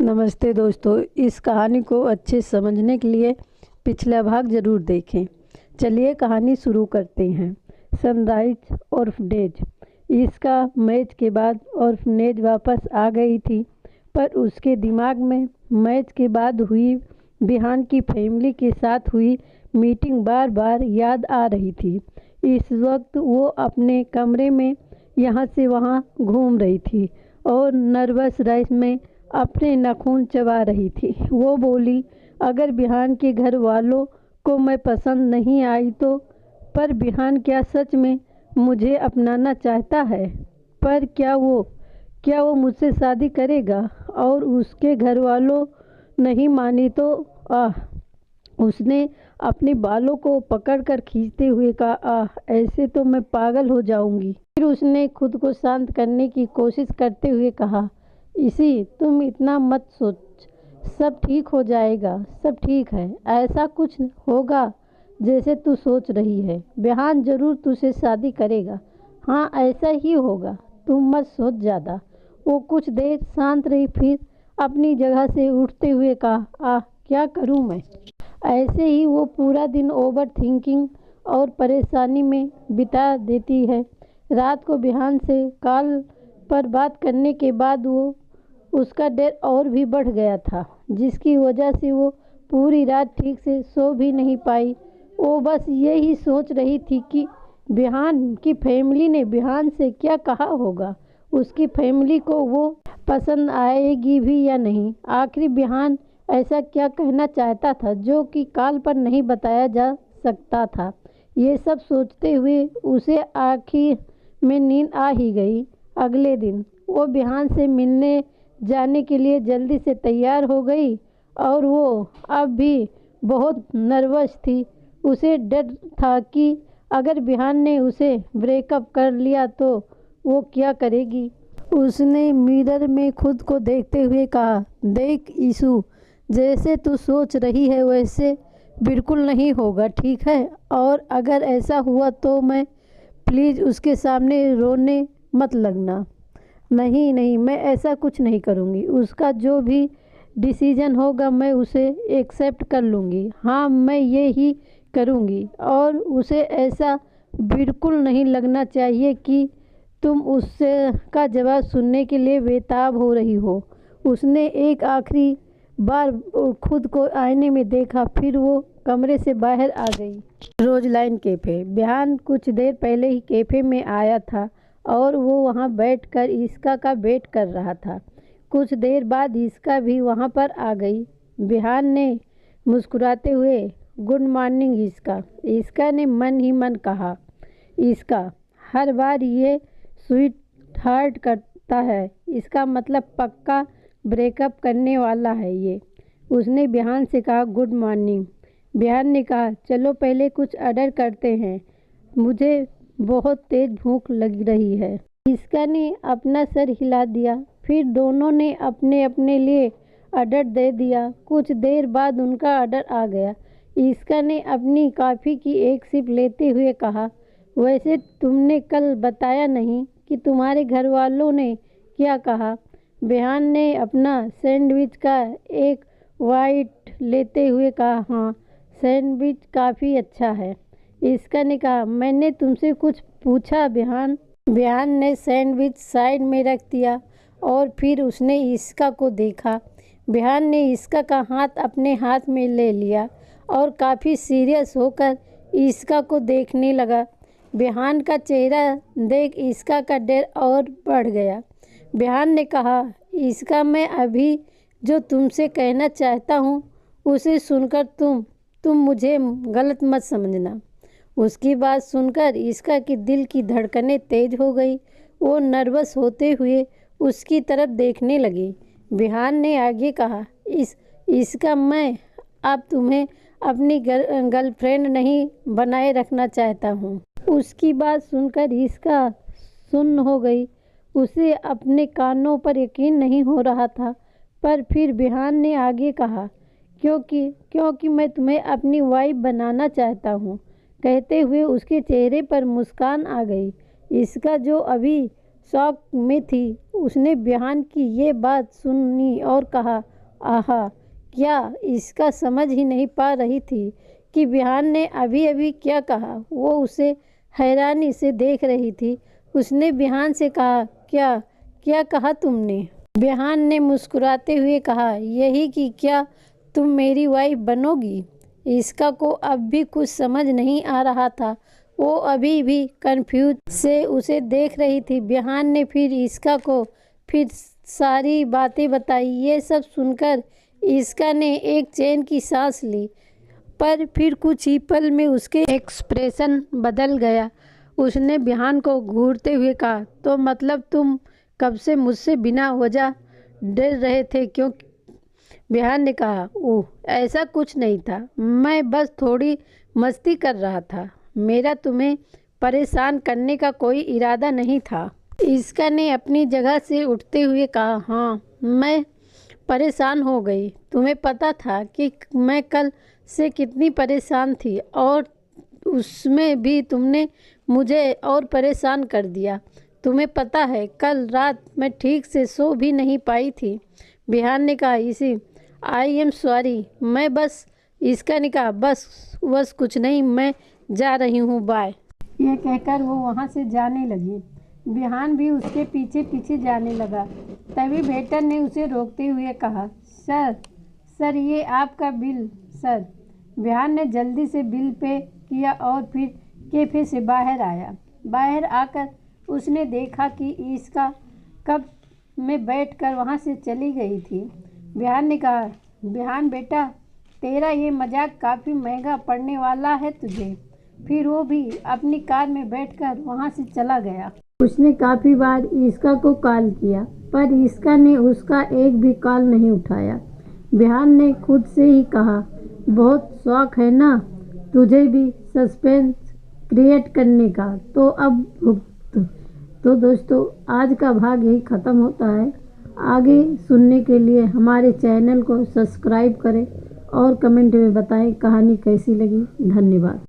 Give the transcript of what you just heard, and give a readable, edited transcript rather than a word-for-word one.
नमस्ते दोस्तों, इस कहानी को अच्छे समझने के लिए पिछला भाग ज़रूर देखें। चलिए कहानी शुरू करते हैं। Sunrise orphanage. इसका मैच के बाद ऑर्फनेज वापस आ गई थी, पर उसके दिमाग में मैच के बाद हुई बिहान की फैमिली के साथ हुई मीटिंग बार बार याद आ रही थी। इस वक्त वो अपने कमरे में यहाँ से वहाँ घूम रही थी और नर्वस रेस में अपने नाखून चबा रही थी। वो बोली, अगर बिहान के घर वालों को मैं पसंद नहीं आई तो? पर बिहान क्या सच में मुझे अपनाना चाहता है? पर क्या वो मुझसे शादी करेगा? और उसके घर वालों नहीं मानी तो? उसने अपने बालों को पकड़कर खींचते हुए कहा, ऐसे तो मैं पागल हो जाऊंगी। फिर उसने खुद को शांत करने की कोशिश करते हुए कहा, इसी तुम इतना मत सोच, सब ठीक हो जाएगा, सब ठीक है। ऐसा कुछ होगा जैसे तू सोच रही है। बिहान जरूर तुझसे शादी करेगा। हाँ, ऐसा ही होगा, तुम मत सोच ज़्यादा। वो कुछ देर शांत रही, फिर अपनी जगह से उठते हुए कहा, क्या करूँ मैं? ऐसे ही वो पूरा दिन ओवर थिंकिंग और परेशानी में बिता देती है। रात को बिहान से कॉल पर बात करने के बाद उसका डर और भी बढ़ गया था, जिसकी वजह से वो पूरी रात ठीक से सो भी नहीं पाई। वो बस यही सोच रही थी कि बिहान की फैमिली ने बिहान से क्या कहा होगा, उसकी फैमिली को वो पसंद आएगी भी या नहीं। आखिर बिहान ऐसा क्या कहना चाहता था जो कि कॉल पर नहीं बताया जा सकता था। ये सब सोचते हुए उसे आखिर में नींद आ ही गई। अगले दिन वो बिहान से मिलने जाने के लिए जल्दी से तैयार हो गई और वो अब भी बहुत नर्वस थी। उसे डर था कि अगर बिहान ने उसे ब्रेकअप कर लिया तो वो क्या करेगी। उसने मिरर में खुद को देखते हुए कहा, देख ईशु, जैसे तू सोच रही है वैसे बिल्कुल नहीं होगा, ठीक है? और अगर ऐसा हुआ तो मैं प्लीज़ उसके सामने रोने मत लगना। नहीं, मैं ऐसा कुछ नहीं करूँगी। उसका जो भी डिसीजन होगा मैं उसे एक्सेप्ट कर लूँगी। हाँ, मैं ये ही करूँगी। और उसे ऐसा बिल्कुल नहीं लगना चाहिए कि तुम उससे का जवाब सुनने के लिए बेताब हो रही हो। उसने एक आखिरी बार खुद को आईने में देखा, फिर वो कमरे से बाहर आ गई। रोजलाइन कैफ़े। बिहान कुछ देर पहले ही कैफ़े में आया था और वो वहाँ बैठकर इसका का वेट कर रहा था। कुछ देर बाद इसका भी वहाँ पर आ गई। बिहान ने मुस्कुराते हुए, गुड मॉर्निंग इसका ने मन ही मन कहा। इसका हर बार ये स्वीट हार्ट करता है, इसका मतलब पक्का ब्रेकअप करने वाला है ये। उसने बिहान से कहा, गुड मॉर्निंग। बिहान ने कहा, चलो पहले कुछ ऑर्डर करते हैं, मुझे बहुत तेज भूख लग रही है। इसका ने अपना सर हिला दिया। फिर दोनों ने अपने अपने लिए ऑर्डर दे दिया। कुछ देर बाद उनका ऑर्डर आ गया। इसका ने अपनी कॉफ़ी की एक सिप लेते हुए कहा, वैसे तुमने कल बताया नहीं कि तुम्हारे घर वालों ने क्या कहा? बिहान ने अपना सैंडविच का एक बाइट लेते हुए कहा, हाँ, सैंडविच काफ़ी अच्छा है। इसका ने कहा, मैंने तुमसे कुछ पूछा बिहान? बिहान ने सैंडविच साइड में रख दिया और फिर उसने इसका को देखा। बिहान ने इसका का हाथ अपने हाथ में ले लिया और काफ़ी सीरियस होकर इसका को देखने लगा। बिहान का चेहरा देख इसका का डर और बढ़ गया। बिहान ने कहा, इसका मैं अभी जो तुमसे कहना चाहता हूँ उसे सुनकर तुम मुझे गलत मत समझना। उसकी बात सुनकर इसका की दिल की धड़कनें तेज हो गई। वो नर्वस होते हुए उसकी तरफ देखने लगी। बिहान ने आगे कहा, इसका मैं अब तुम्हें अपनी गर्लफ्रेंड नहीं बनाए रखना चाहता हूँ। उसकी बात सुनकर इसका सुन्न हो गई। उसे अपने कानों पर यकीन नहीं हो रहा था। पर फिर बिहान ने आगे कहा, क्योंकि मैं तुम्हें अपनी वाइफ बनाना चाहता हूँ। कहते हुए उसके चेहरे पर मुस्कान आ गई। इसका जो अभी शॉक में थी, उसने बिहान की ये बात सुनी और कहा, आहा, क्या इसका समझ ही नहीं पा रही थी कि बिहान ने अभी अभी क्या कहा। वो उसे हैरानी से देख रही थी। उसने बिहान से कहा, क्या क्या कहा तुमने? बिहान ने मुस्कुराते हुए कहा, यही कि क्या तुम मेरी वाइफ बनोगी। इसका को अब भी कुछ समझ नहीं आ रहा था। वो अभी भी कंफ्यूज से उसे देख रही थी। बिहान ने फिर इसका को फिर सारी बातें बताई। ये सब सुनकर इसका ने एक चैन की सांस ली, पर फिर कुछ ही पल में उसके एक्सप्रेशन बदल गया। उसने बिहान को घूरते हुए कहा, तो मतलब तुम कब से मुझसे बिना वजह डर रहे थे क्यों? बिहान ने कहा, ओह ऐसा कुछ नहीं था, मैं बस थोड़ी मस्ती कर रहा था। मेरा तुम्हें परेशान करने का कोई इरादा नहीं था। इसका ने अपनी जगह से उठते हुए कहा, हाँ मैं परेशान हो गई। तुम्हें पता था कि मैं कल से कितनी परेशान थी, और उसमें भी तुमने मुझे और परेशान कर दिया। तुम्हें पता है कल रात मैं ठीक से सो भी नहीं पाई थी। बिहान ने कहा, इसी आई एम सॉरी। मैं बस इसका ने कहा, बस कुछ नहीं, मैं जा रही हूँ, बाय। यह कहकर वो वहाँ से जाने लगी। बिहान भी उसके पीछे पीछे जाने लगा। तभी वेटर ने उसे रोकते हुए कहा, सर ये आपका बिल सर। बिहान ने जल्दी से बिल पे किया और फिर कैफे से बाहर आया। बाहर आकर उसने देखा कि इसका कप में बैठकर वहाँ से चली गई थी। बिहान ने कहा, बिहान बेटा, तेरा ये मजाक काफ़ी महंगा पड़ने वाला है तुझे। फिर वो भी अपनी कार में बैठकर वहाँ से चला गया। उसने काफ़ी बार इसका को कॉल किया, पर इसका ने उसका एक भी कॉल नहीं उठाया। बिहान ने खुद से ही कहा, बहुत शौक है ना तुझे भी सस्पेंस क्रिएट करने का, तो अब भुगत। तो दोस्तों, आज का भाग यही ख़त्म होता है। आगे सुनने के लिए हमारे चैनल को सब्सक्राइब करें और कमेंट में बताएं कहानी कैसी लगी। धन्यवाद।